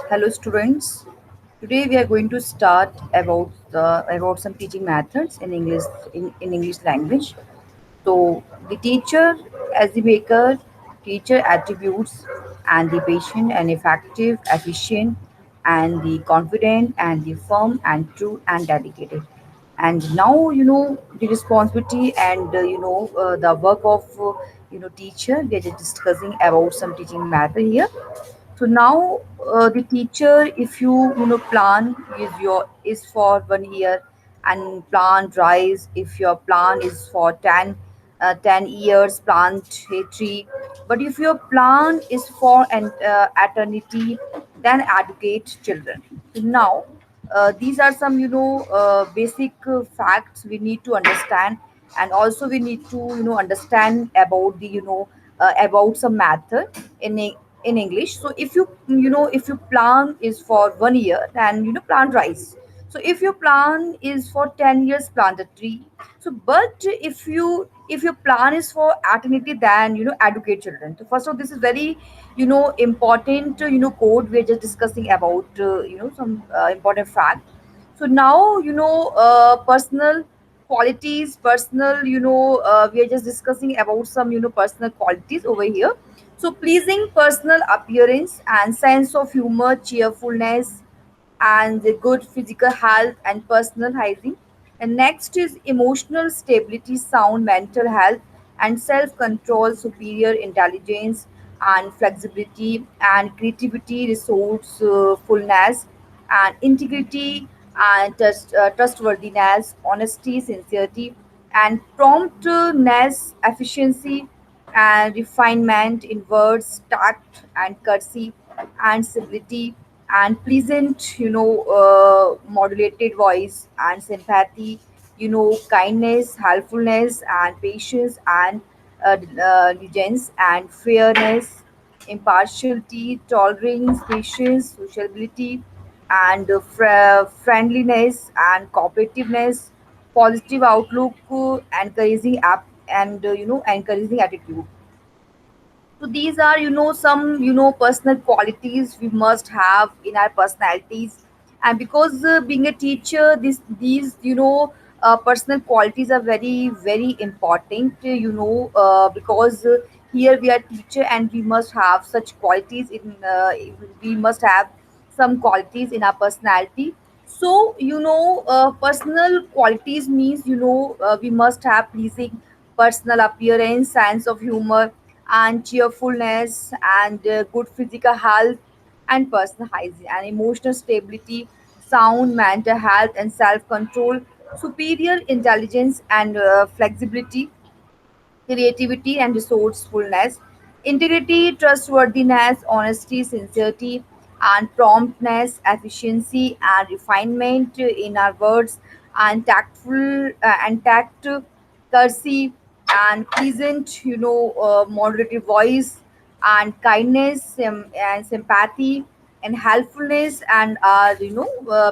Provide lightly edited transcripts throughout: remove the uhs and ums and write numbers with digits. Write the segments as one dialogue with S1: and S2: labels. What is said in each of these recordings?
S1: Hello, students. Today we are going to start about some teaching methods in in English language. So the teacher as the maker, teacher attributes and the patient and effective, efficient, and the confident and the firm and true and dedicated. And now the responsibility and the work of teacher. We are just discussing about some teaching method here. So now the teacher, if you plan is for 1 year, and plant rise. If your plan is for 10 years, plant a tree. But if your plan is for an eternity, then educate children. So now these are some basic facts we need to understand, and also we need to understand about the about some method in in English. So if if your plan is for 1 year, then plant rice. So if your plan is for 10 years, plant a tree. So but if your plan is for eternity, then educate children. So first of all, this is very important code. We're just discussing about some important fact. So now personal qualities, personal we are just discussing about some personal qualities over here. So pleasing personal appearance and sense of humor, cheerfulness, and the good physical health and personal hygiene. And next is emotional stability, sound mental health, and self control, superior intelligence, and flexibility, and creativity, resourcefulness, and integrity, and trustworthiness, honesty, sincerity, and promptness, efficiency, and refinement in words, tact and courtesy, and civility, and pleasant, modulated voice, and sympathy, kindness, helpfulness, and patience, and diligence, and fairness, impartiality, tolerance, patience, sociability, and friendliness, and cooperativeness, positive outlook, encouraging app, and encouraging attitude. So these are some personal qualities we must have in our personalities. And because being a teacher, these personal qualities are very very important, because here we are teacher, and we must have such qualities in we must have some qualities in our personality. So personal qualities means we must have pleasing personal appearance, sense of humor, and cheerfulness, and good physical health, and personal hygiene, and emotional stability, sound mental health, and self control, superior intelligence, and flexibility, creativity and resourcefulness, integrity, trustworthiness, honesty, sincerity, and promptness, efficiency, and refinement in our words, and tact, courtesy, and pleasant, moderated voice, and kindness, and sympathy, and helpfulness, and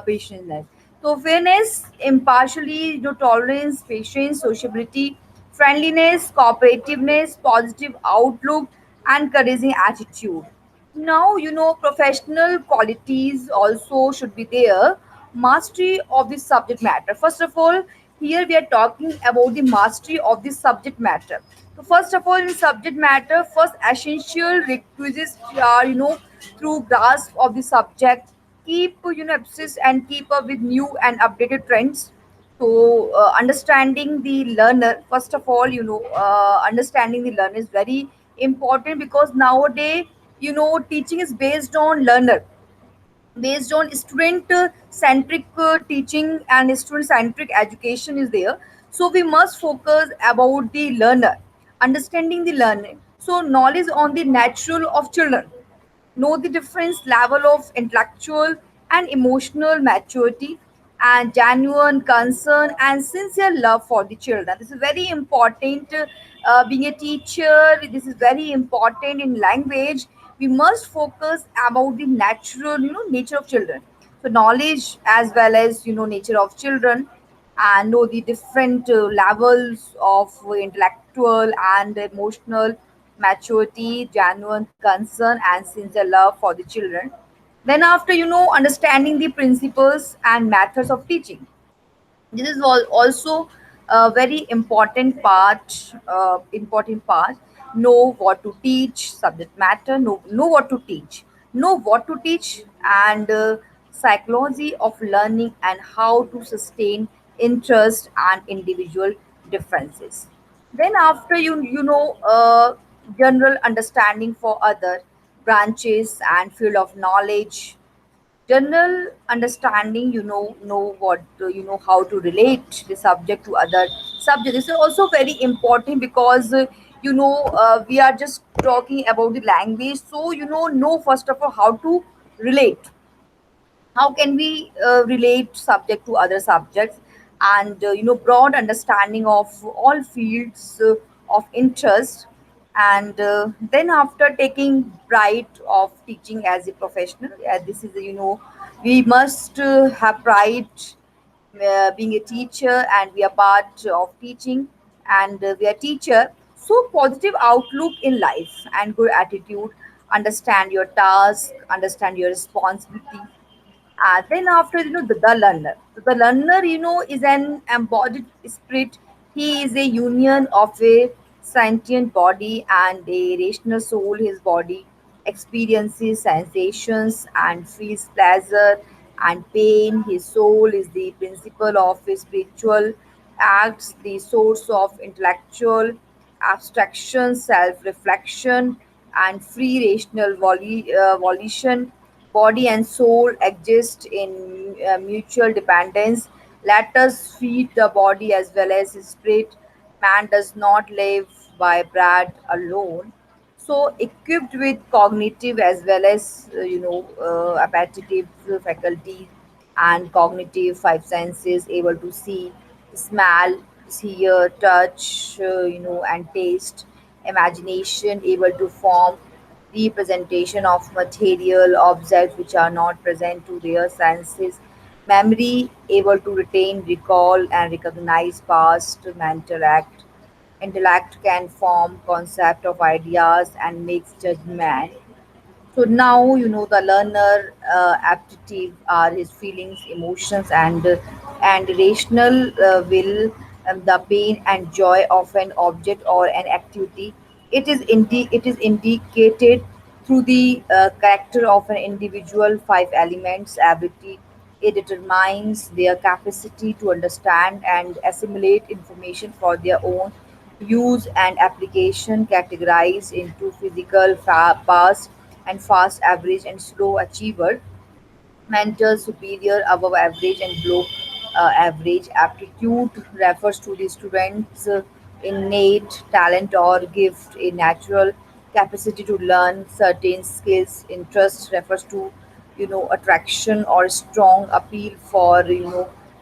S1: patience. So fairness, impartially, tolerance, patience, sociability, friendliness, cooperativeness, positive outlook, and encouraging attitude. Now, professional qualities also should be there. Mastery of the subject matter. First of all, here we are talking about the mastery of the subject matter. So, first of all, in subject matter, first essential requisites are, through grasp of the subject, keep, obsessed and keep up with new and updated trends. So understanding the learner, first of all, understanding the learner is very important, because nowadays teaching is based on learner, based on student centric teaching, and student centric education is there. So we must focus about the learner, understanding the learner. So knowledge on the natural of children, know the difference level of intellectual and emotional maturity, and genuine concern and sincere love for the children. This is very important. Being a teacher, this is very important in language. We must focus about the natural, nature of children. So knowledge as well as nature of children, and know the different levels of intellectual and emotional maturity, genuine concern, and sincere love for the children. Then after, understanding the principles and methods of teaching, this is also a very important part. Know what to teach, subject matter, know what to teach, know what to teach, and psychology of learning, and how to sustain interest and individual differences. Then after, general understanding for other branches and field of knowledge, general understanding, know what how to relate the subject to other subjects. This is also very important because we are just talking about the language, so know first of all how to relate, how can we relate subject to other subjects, and broad understanding of all fields of interest. And then after taking pride of teaching as a professional, this is we must have pride being a teacher, and we are part of teaching, and we are teacher. So positive outlook in life and good attitude, understand your task, understand your responsibility. Then after, the learner. So the learner, is an embodied spirit. He is a union of a sentient body and a rational soul. His body experiences sensations and feels pleasure and pain. His soul is the principle of his spiritual acts, the source of intellectual abstraction, self-reflection, and free rational volition. Body and soul exist in mutual dependence. Let us feed the body as well as his spirit. Man does not live by bread alone. So, equipped with cognitive as well as appetitive faculties and cognitive five senses, able to see, smell, hear, touch, and taste, imagination, able to form representation of material objects which are not present to their senses, memory, able to retain, recall, and recognize past mental act. Intellect can form concept of ideas and makes judgment. So now, the learner aptitude are his feelings, emotions, and rational will, the pain and joy of an object or an activity. It is indicated through the character of an individual. Five elements ability. It determines their capacity to understand and assimilate information for their own use and application, categorized into physical, fast and fast, average and slow achiever, mental, superior, above average, and below average. Aptitude refers to the student's innate talent or gift, a natural capacity to learn certain skills. Interest refers to attraction or strong appeal for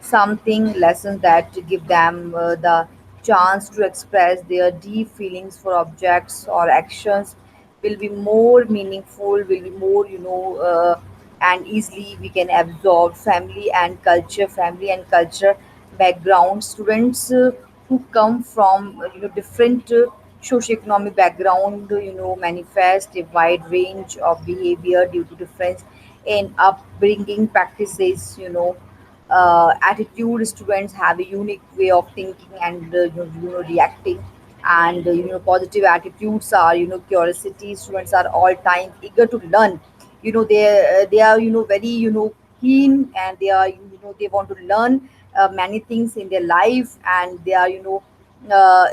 S1: something. Lessons that give them the chance to express their deep feelings for objects or actions will be more meaningful, will be more and easily we can absorb. Family and culture background. Students who come from different socioeconomic background manifest a wide range of behavior due to difference in upbringing practices. Attitude. Students have a unique way of thinking and reacting. And positive attitudes are curiosity. Students are all time eager to learn. They are very keen, and they are they want to learn many things in their life, and they are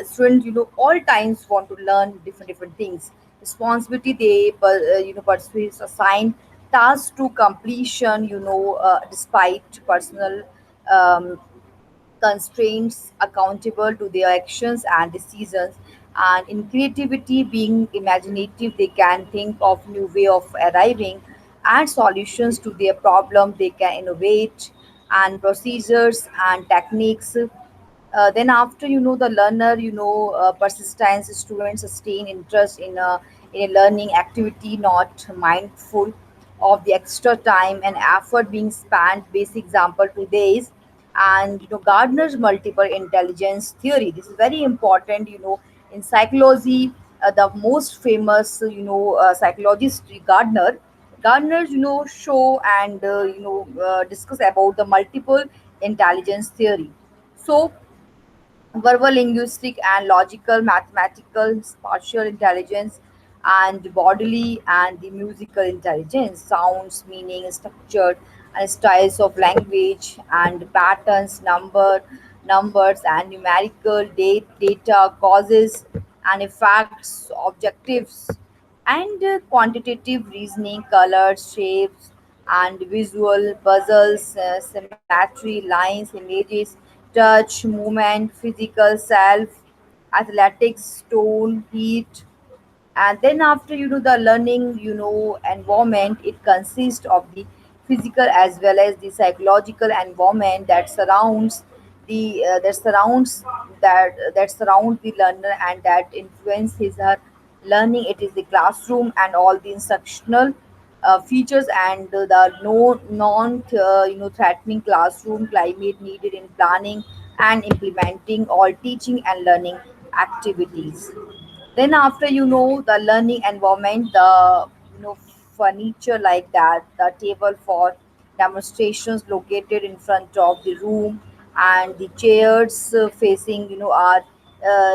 S1: students all times want to learn different things. Responsibility. They pursue assigned tasks to completion, despite personal um, constraints, accountable to their actions and decisions. And in creativity, being imaginative, they can think of new way of arriving and solutions to their problem. They can innovate and procedures and techniques. Then after, the learner, persistence. Students sustain interest in a learning activity, not mindful of the extra time and effort being spent. Basic example today is, and Gardner's multiple intelligence theory. This is very important. In psychology, the most famous psychologist Gardner. Gardeners, show and discuss about the multiple intelligence theory. So, verbal, linguistic, and logical, mathematical, spatial intelligence, and bodily and the musical intelligence, sounds, meaning, structure, and styles of language, and patterns, numbers, and numerical data, causes and effects, objectives, and quantitative reasoning, colors, shapes, and visual puzzles, symmetry, lines, images, touch, movement, physical self, athletics, tone, heat, and then after the learning environment, it consists of the physical as well as the psychological environment that surrounds that surrounds the learner and that influence his her learning. It is the classroom and all the instructional features and the no non threatening classroom climate needed in planning and implementing all teaching and learning activities. Then after the learning environment, the furniture like that, the table for demonstrations located in front of the room, and the chairs facing are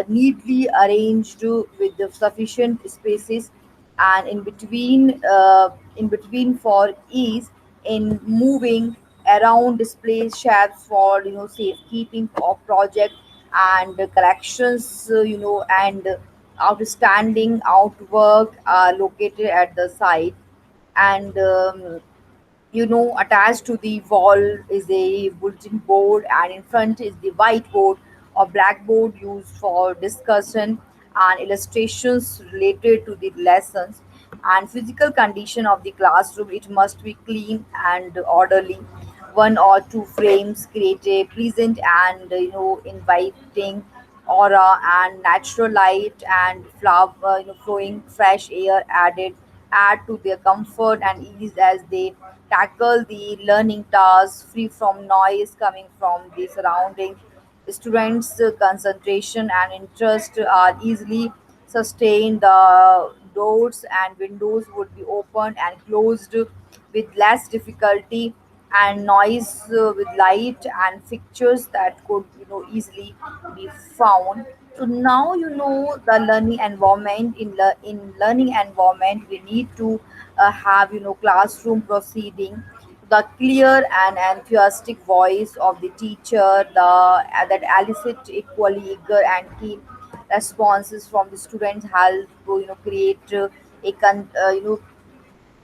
S1: neatly arranged with the sufficient spaces, and in between for ease in moving around, display shelves for safekeeping of project and collections, and outstanding outwork are located at the site. And attached to the wall is a bulletin board, and in front is the whiteboard or blackboard used for discussion and illustrations related to the lessons. And physical condition of the classroom, it must be clean and orderly. One or two frames create a pleasant and inviting aura, and natural light and flower, flowing fresh air add to their comfort and ease as they tackle the learning tasks free from noise coming from the surroundings. Students' concentration and interest are easily sustained. The doors and windows would be opened and closed with less difficulty, and noise with light and fixtures that could easily be found. So now the learning environment. In learning environment, we need to have classroom proceeding, the clear and enthusiastic voice of the teacher, the that elicit equally eager and keen responses from the students help to create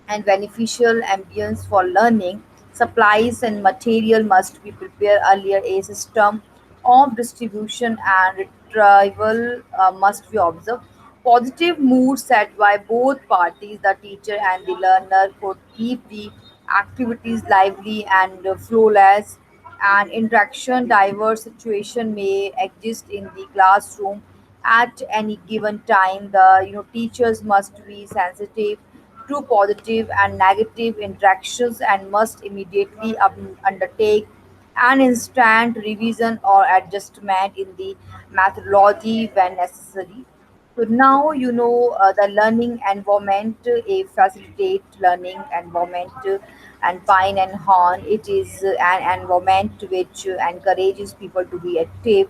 S1: and beneficial ambience for learning. Supplies and material must be prepared earlier. A system of distribution and retrieval must be observed. Positive mood set by both parties, the teacher and the learner, could keep the activities lively and flowless. And interaction diverse situation may exist in the classroom at any given time. The teachers must be sensitive to positive and negative interactions and must immediately undertake an instant revision or adjustment in the methodology when necessary. So now the learning environment, a facilitate learning environment, and Pine and Horn. It is an environment which encourages people to be active,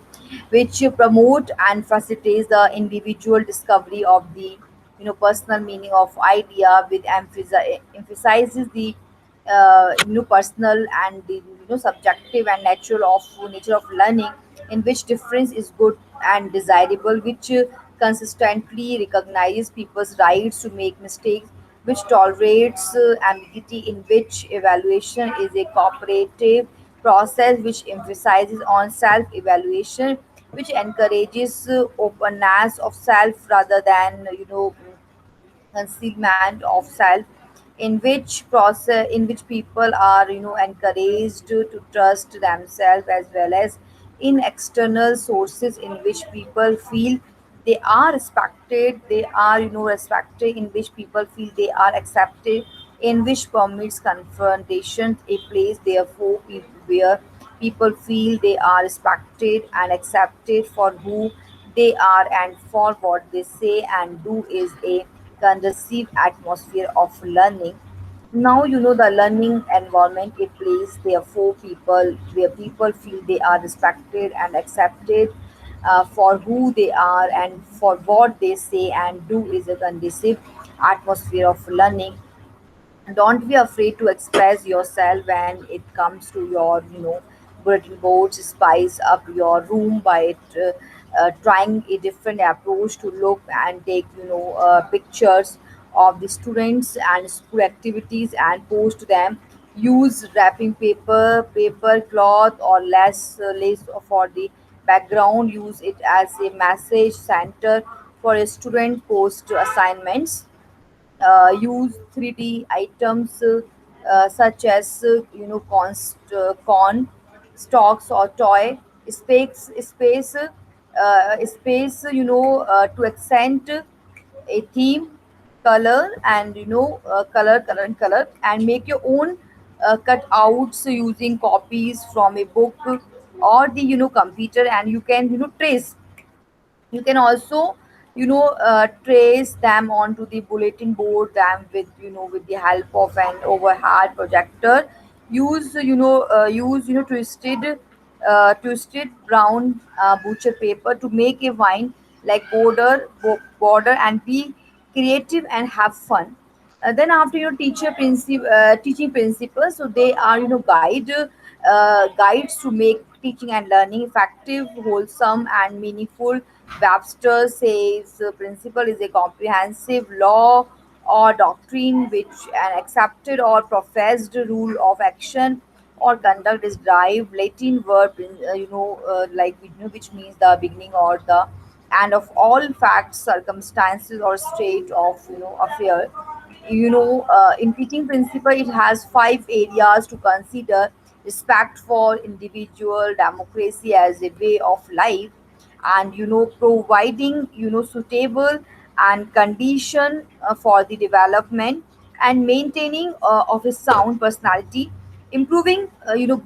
S1: which promote and facilitates the individual discovery of the personal meaning of idea, with emphasizes the personal and the subjective and natural of nature of learning, in which difference is good and desirable, which consistently recognizes people's rights to make mistakes, which tolerates ambiguity, in which evaluation is a cooperative process, which emphasizes on self evaluation, which encourages openness of self rather than concealment of self, in which people are encouraged to trust themselves as well as in external sources, in which people feel they are respected, they are respected, in which people feel they are accepted, in which permits confrontation a place, therefore where people feel they are respected and accepted for who they are and for what they say and do is a conducive atmosphere of learning. Now the learning environment it plays therefore people where people feel they are respected and accepted for who they are and for what they say and do is a conducive atmosphere of learning. Don't be afraid to express yourself when it comes to your bulletin boards. Spice up your room by trying a different approach to look and take pictures of the students and school activities and post them. Use wrapping paper cloth or less lace for the background. Use it as a message center for a student post assignments. Use 3D items such as corn stalks or toy space to accent a theme, color and color and make your own cutouts using copies from a book or the computer, and you can trace. You can also trace them onto the bulletin board them with with the help of an overhead projector. Use twisted brown butcher paper to make a vine like border and be creative and have fun. Then after your teaching principles, so they are guides to make teaching and learning effective, wholesome and meaningful. Webster says principle is a comprehensive law or doctrine which an accepted or professed rule of action or conduct is derived Latin verb like which means the beginning or the end of all facts, circumstances or state of affair. In teaching principle it has five areas to consider: respect for individual, democracy as a way of life, and providing suitable and condition for the development and maintaining of a sound personality, improving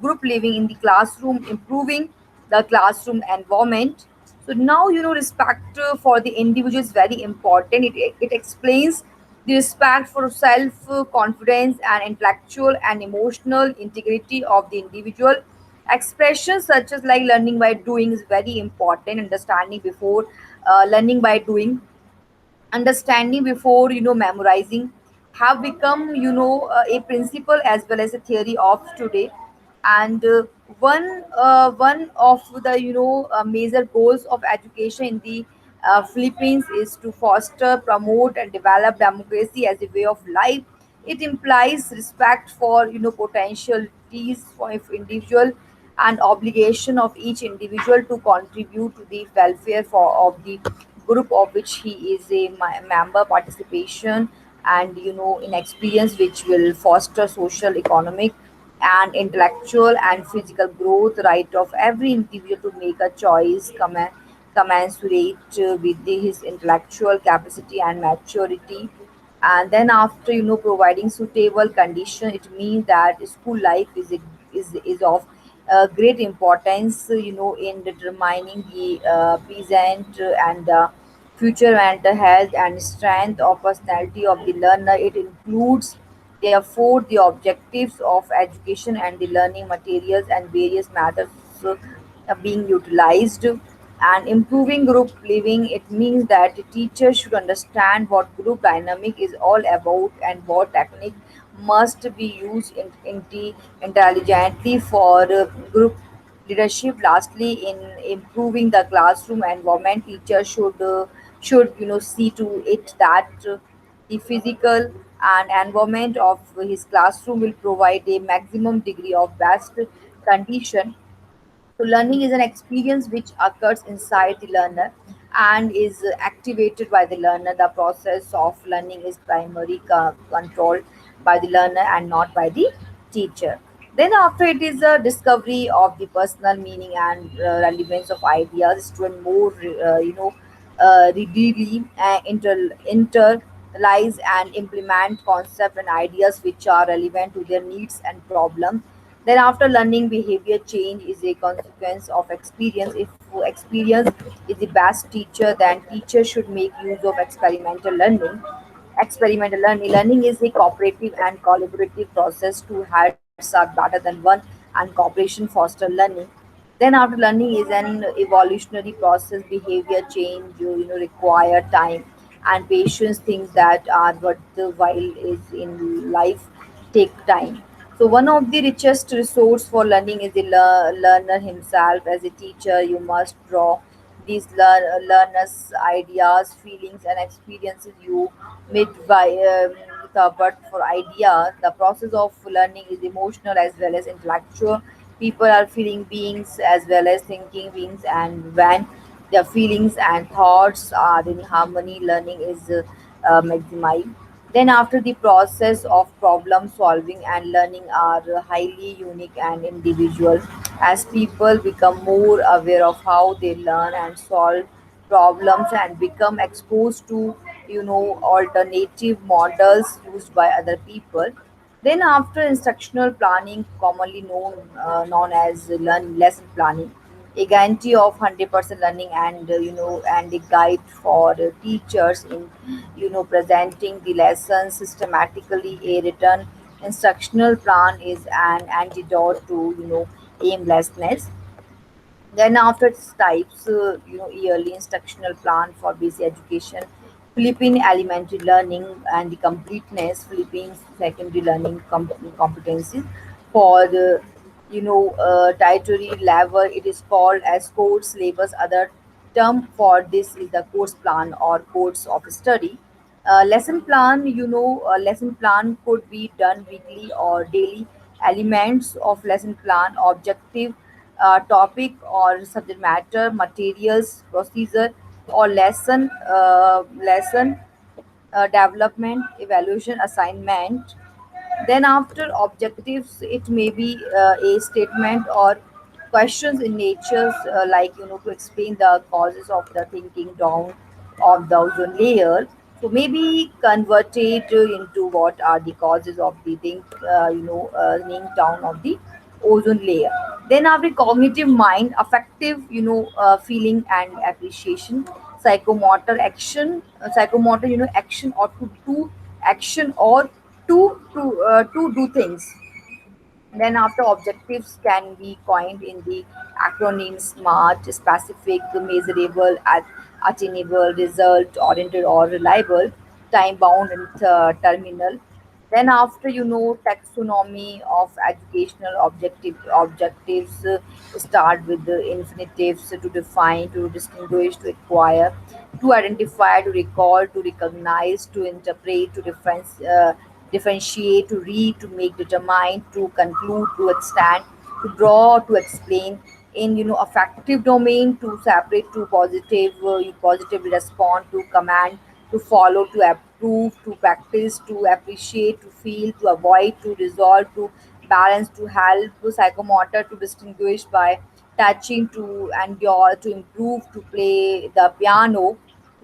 S1: group living in the classroom, improving the classroom environment. So now respect for the individual is very important. It explains the respect for self confidence and intellectual and emotional integrity of the individual. Expressions such as like learning by doing is very important. Understanding before learning by doing, understanding before memorizing have become a principle as well as a theory of today. And one of the major goals of education in the Philippines is to foster, promote and develop democracy as a way of life. It implies respect for potentialities for individual and obligation of each individual to contribute to the welfare of the group of which he is a member. Participation and in experience which will foster social, economic and intellectual and physical growth. Right of every individual to make a choice commensurate with his intellectual capacity and maturity. And then after providing suitable condition, it means that school life is of great importance in determining the present and future mental health and strength of personality of the learner. It includes therefore the objectives of education and the learning materials and various methods being utilized. And improving group living, it means that the teacher should understand what group dynamic is all about and what technique must be used intelligently for group leadership. Lastly, in improving the classroom environment, teacher should see to it that the physical and environment of his classroom will provide a maximum degree of best condition. So, learning is an experience which occurs inside the learner and is activated by the learner. The process of learning is primarily controlled by the learner and not by the teacher. Then, after it is a discovery of the personal meaning and relevance of ideas, student more, readily internalize and implement concepts and ideas which are relevant to their needs and problems. Then, after learning, behavior change is a consequence of experience. If experience is the best teacher, then teachers should make use of experimental learning. Experimental learning. Learning is a cooperative and collaborative process. Two heads are better than one, and cooperation foster learning. Then after learning is an evolutionary process. Behavior change, require time and patience. Things that are worthwhile is in life take time. So one of the richest resource for learning is the learner himself. As a teacher, you must draw these learners' ideas, feelings, and experiences you made by the but for idea. The process of learning is emotional as well as intellectual. People are feeling beings as well as thinking beings, and when their feelings and thoughts are in harmony, learning is maximized. Then, after the process of problem solving and learning are highly unique and individual, as people become more aware of how they learn and solve problems and become exposed to alternative models used by other people. Then, after instructional planning, commonly known as lesson planning, a guarantee of 100% learning and and a guide for teachers in presenting the lessons systematically. A written instructional plan is an antidote to aimlessness. Then after its types, yearly instructional plan for basic education, Philippine elementary learning and the completeness, Philippine secondary learning competencies. For the tertiary level, it is called as course syllabus. Other term for this is the course plan or course of study. Lesson plan, lesson plan could be done weekly or daily. Elements of lesson plan, objective, topic or subject matter, materials, procedure, or lesson development, evaluation, assignment. Then, after objectives, it may be a statement or questions in nature, like to explain the causes of the thinking down of the ozone layer. So, maybe converted into what are the causes of the thinking down of the ozone layer. Then, after cognitive mind, affective, feeling and appreciation, psychomotor, action or to do action or to do things. Then after objectives can be coined in the acronym SMART, specific, measurable, attainable, result oriented or reliable, time bound and terminal. Then after taxonomy of educational objectives start with the infinitives to define, to distinguish, to acquire, to identify, to recall, to recognize, to interpret, to differentiate, to read, to make, determine, to conclude, to extend, to draw, to explain. In affective domain, to separate, to positive, you positively respond, to command, to follow, to approve, to practice, to appreciate, to feel, to avoid, to resolve, to balance, to help, to psychomotor, to distinguish by touching, to endure, to improve, to play the piano,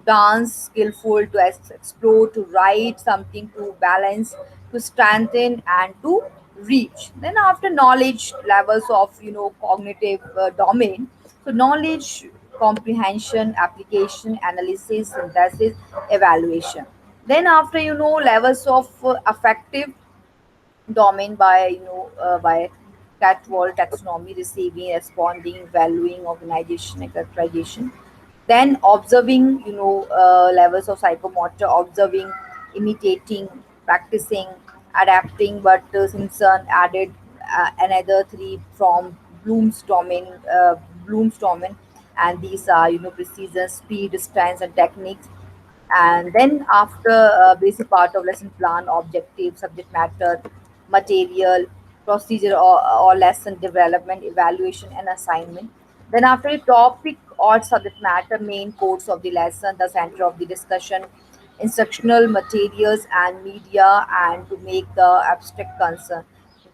S1: dance skillful, to explore, to write something, to balance, to strengthen, and to reach. Then after knowledge levels of cognitive domain, so knowledge, comprehension, application, analysis, synthesis, evaluation. Then after levels of affective domain by by Catwall taxonomy, receiving, responding, valuing, organization, and characterization. Then observing, levels of psychomotor, observing, imitating, practicing, adapting. But Simpson added another three from Bloom's domain, and these are precision, speed, distance, and techniques. And then after basic part of lesson plan, objective, subject matter, material, procedure or lesson development, evaluation and assignment. Then after a topic or subject matter, main course of the lesson, the center of the discussion, instructional materials and media, and to make the abstract concern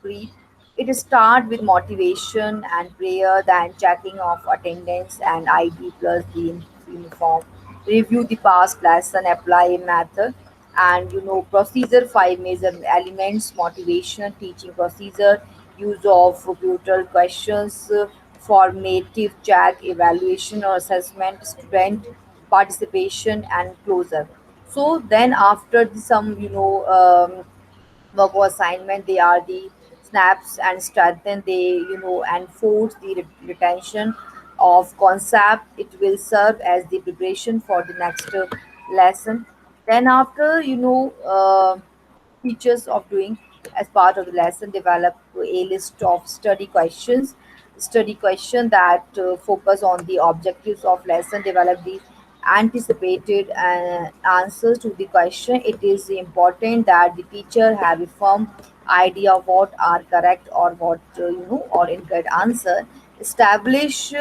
S1: brief. It start with motivation and prayer, then checking of attendance and ID plus the uniform. Review the past lesson, apply a method, and procedure, five major elements: motivation, teaching procedure, use of brutal questions, formative check, evaluation or assessment, student participation, and closure. So then after some work or assignment, they are the snaps and strengthen they enforce the retention of concept. It will serve as the preparation for the next lesson. Then after teachers of doing as part of the lesson develop a list of study question that focus on the objectives of lesson, develop the anticipated answers to the question. It is important that the teacher have a firm idea of what are correct or what or incorrect answer. Establish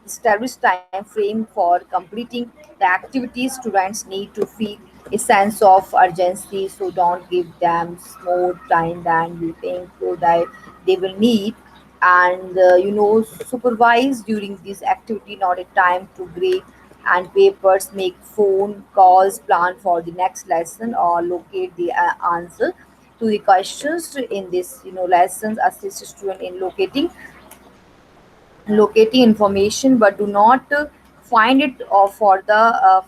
S1: establish time frame for completing the activities. Students need to feel a sense of urgency, so don't give them more time than you think so that they will need. And supervise during this activity, not a time to grade and papers, make phone calls, plan for the next lesson, or locate the answer to the questions in this lessons. Assist student in locating information, but do not find it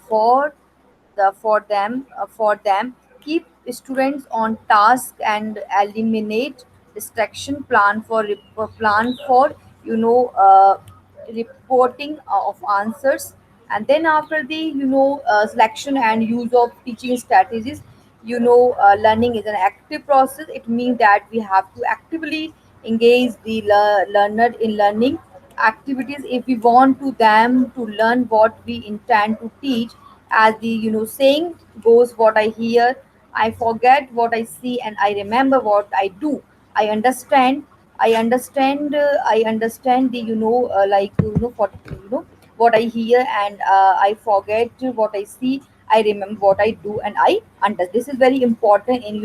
S1: for them. Keep students on task and eliminate distraction. Plan for you know reporting of answers. And then after the selection and use of teaching strategies, learning is an active process. It means that we have to actively engage the learner in learning activities if we want to them to learn what we intend to teach. As the saying goes, what I hear I forget, what I see and I remember, what I do I understand. I understand the what I hear and I forget, what I see I remember, what I do and I understand. This is very important in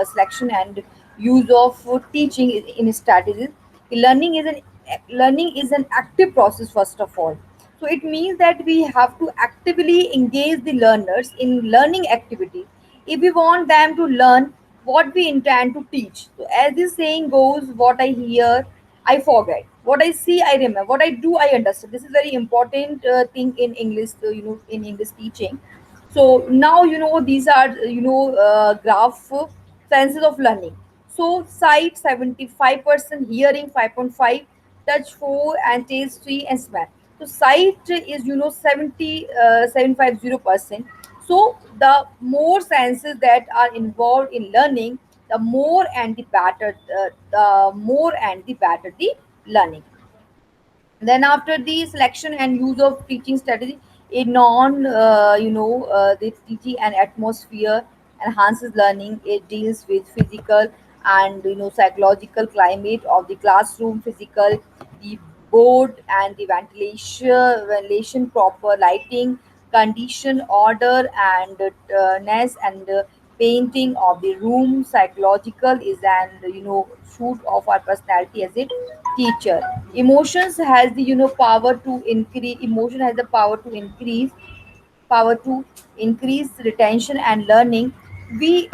S1: selection and use of teaching in strategies. Learning is an active process first of all. So it means that we have to actively engage the learners in learning activities if we want them to learn what we intend to teach. So as this saying goes, what I hear I forget, what I see I remember, what I do I understand. This is very important thing in English, in English teaching. So now these are graph senses of learning. So sight 75%, hearing 5.5, touch 4, and taste 3, and smell. So sight is 750%. So the more senses that are involved in learning, the more and the better the learning. Then after the selection and use of teaching strategy, a non the teaching and atmosphere enhances learning. It deals with physical and psychological climate of the classroom. Physical, the board and the ventilation, proper lighting condition, order and ness and painting of the room. Psychological is an shoot of our personality as a teacher. Emotions has the power to increase. Emotion has the power to increase retention and learning. We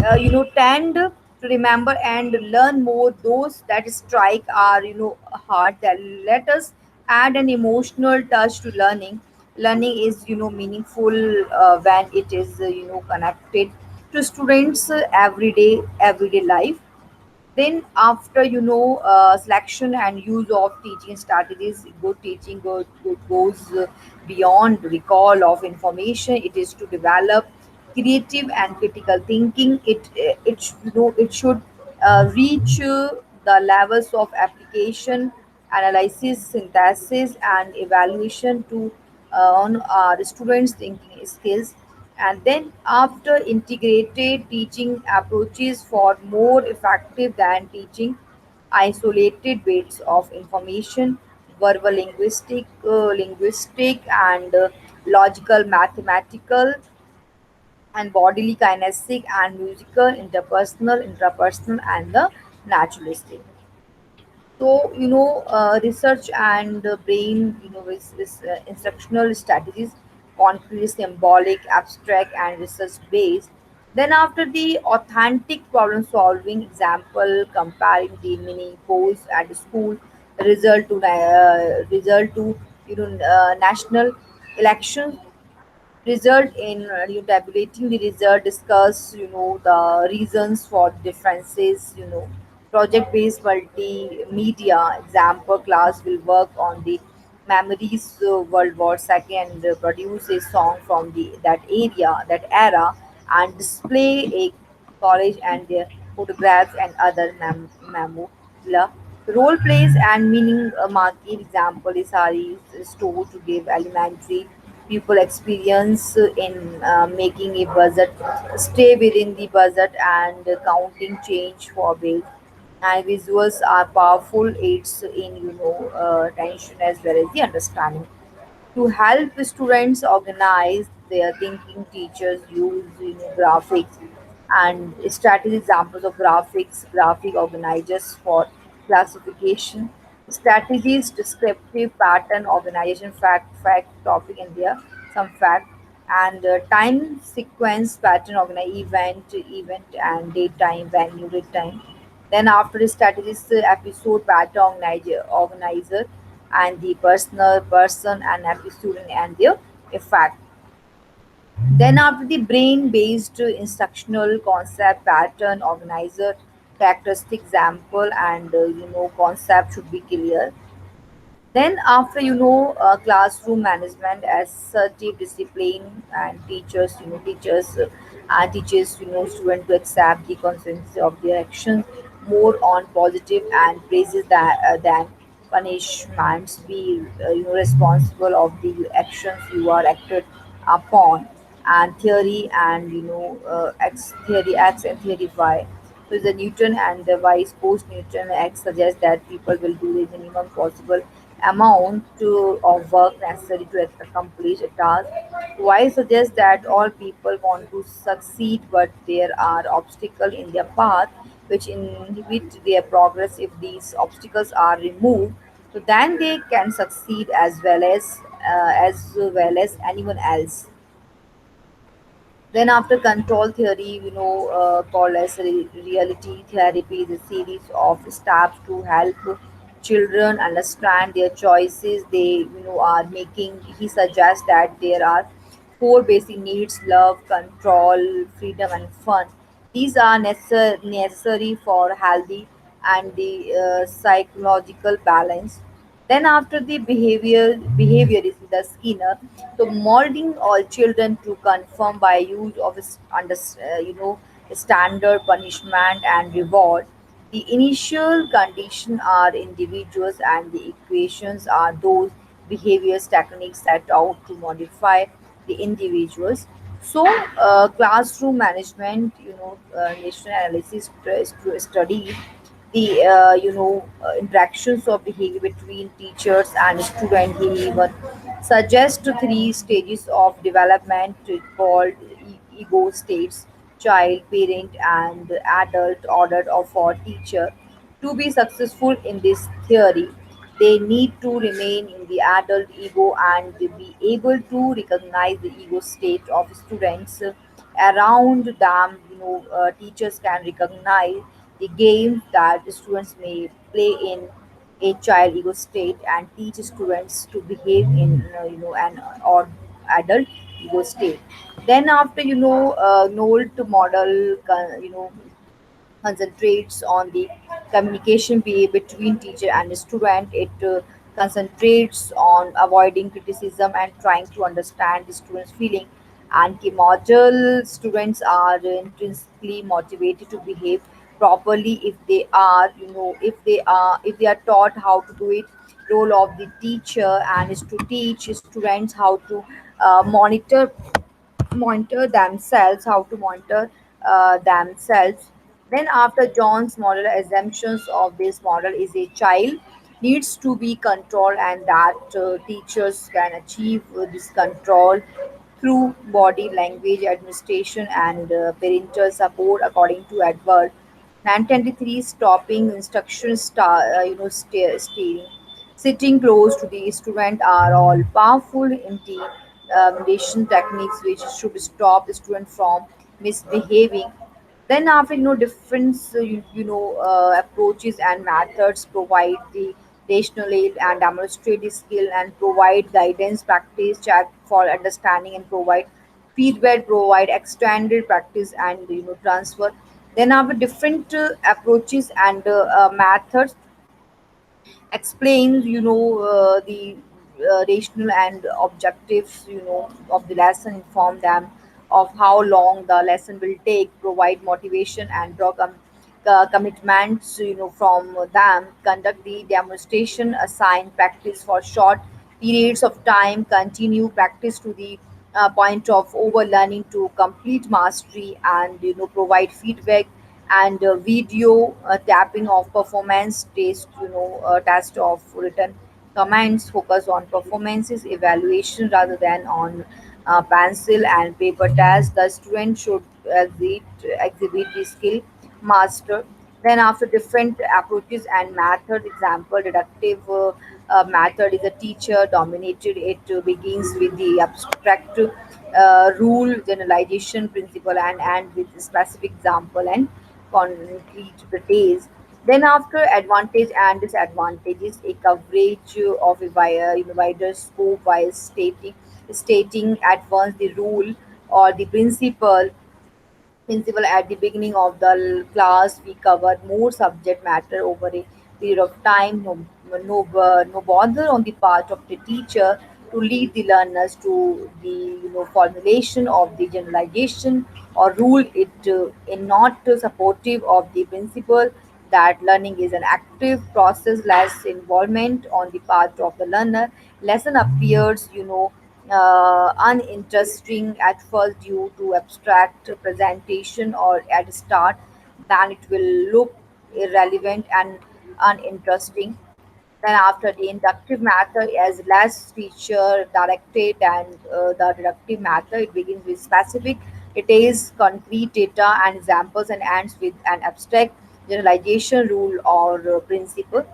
S1: tend to remember and learn more those that strike our heart. That let us add an emotional touch to learning. Learning is meaningful when it is connected to students everyday life. Then after selection and use of teaching strategies, good teaching goes beyond recall of information. It is to develop creative and critical thinking. It should reach the levels of application, analysis, synthesis and evaluation to on our students thinking skills. And then after integrated teaching approaches for more effective than teaching isolated bits of information, verbal linguistic and logical, mathematical and bodily, kinesthetic and musical, interpersonal, intrapersonal and the naturalistic. So, research and brain, instructional strategies, concrete, symbolic, abstract, and research based. Then, after the authentic problem solving example, comparing the mini polls at school result to national elections, result in tabulating the result, discuss the reasons for differences. Project based multimedia example class will work on the memories World War II and produce a song from the that era, and display a college and their photographs and other memorabilia. Role plays and meaning market example is are used store to give elementary people experience in making a budget, stay within the budget, and counting change for bills. And visuals are powerful aids in attention as well as the understanding. To help students organize their thinking, teachers use graphics and strategy examples of graphic organizers for classification, strategies, descriptive pattern organization, fact, topic, and there some fact, and time sequence pattern organize event and date time, venue, date time. Then after the strategist episode pattern organizer and the personal person and episode and their effect. Then after the brain-based instructional concept pattern organizer characteristic example and concept should be clear. Then after classroom management, assertive discipline and teachers student to accept the consequences of their actions more on positive and praises than punishments. Be responsible of the actions you are acted upon, and theory and X theory X and theory Y. So the Newton and the Y's post Newton X suggests that people will do the minimum possible amount of work necessary to accomplish a task. Y suggests that all people want to succeed, but there are obstacles in their path which inhibit their progress. If these obstacles are removed, so then they can succeed as well as anyone else. Then after control theory, called as reality therapy, is a series of steps to help children understand their choices they are making. He suggests that there are four basic needs: love, control, freedom, and fun. These are necessary for healthy and the psychological balance. Then after the behavior is the Skinner. So molding all children to conform by use of standard punishment and reward. The initial condition are individuals and the equations are those behaviors techniques set out to modify the individuals. So classroom management, national analysis study the interactions of behavior between teachers and student. He even suggests three stages of development called ego states: child, parent, and adult. Order of for teacher to be successful in this theory, they need to remain in the adult ego and be able to recognize the ego state of students around them. Teachers can recognize the games that the students may play in a child ego state and teach students to behave in an or adult ego state. Then after Nolt model, concentrates on the communication between teacher and student. It concentrates on avoiding criticism and trying to understand the student's feeling. And the model students are intrinsically motivated to behave properly if they are taught how to do it. Role of the teacher and is to teach students how to monitor themselves, how to monitor themselves. Then, after John's model, assumptions of this model is a child needs to be controlled, and that teachers can achieve this control through body language administration and parental support, according to Edward. 923 stopping instruction steering. Sitting close to the student are all powerful intimidation techniques which should stop the student from misbehaving. Then after different approaches and methods provide the rationalize and demonstrate the skill and provide guidance, practice, check for understanding and provide feedback, provide extended practice and transfer. Then have different approaches and methods explains the rational and objectives of the lesson, inform them of how long the lesson will take, provide motivation and draw commitments from them, conduct the demonstration, assign practice for short periods of time, continue practice to the point of over learning to complete mastery, and provide feedback and video tapping of performance test, test of written comments, focus on performances evaluation rather than on pencil and paper test. The student should exhibit the skill master. Then after different approaches and method, example deductive method is a teacher dominated. It begins with the abstract rule, generalization principle, and with specific example and concrete details. Then after advantage and disadvantages, a coverage of a wider scope while stating at once the rule or the principle at the beginning of the class. We covered more subject matter over a period of time. No bother on the part of the teacher to lead the learners to the formulation of the generalization or rule. It in not supportive of the principle that learning is an active process, less involvement on the part of the learner. Lesson appears uninteresting at first due to abstract presentation or at start, then it will look irrelevant and uninteresting. Then after the inductive method is less teacher directed, and the deductive method it begins with specific details, concrete data and examples, and ends with an abstract generalization rule or principle.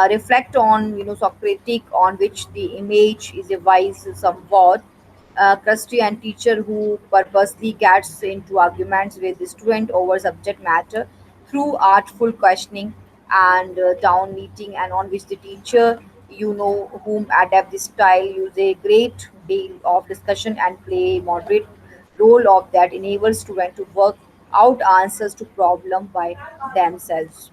S1: Reflect on Socratic, on which the image is a wise somewhat Christian teacher who purposely gets into arguments with the student over subject matter through artful questioning and down meeting, and on which the teacher, whom adapt this style, use a great deal of discussion and play a moderate role of that enables student to work out answers to problem by themselves.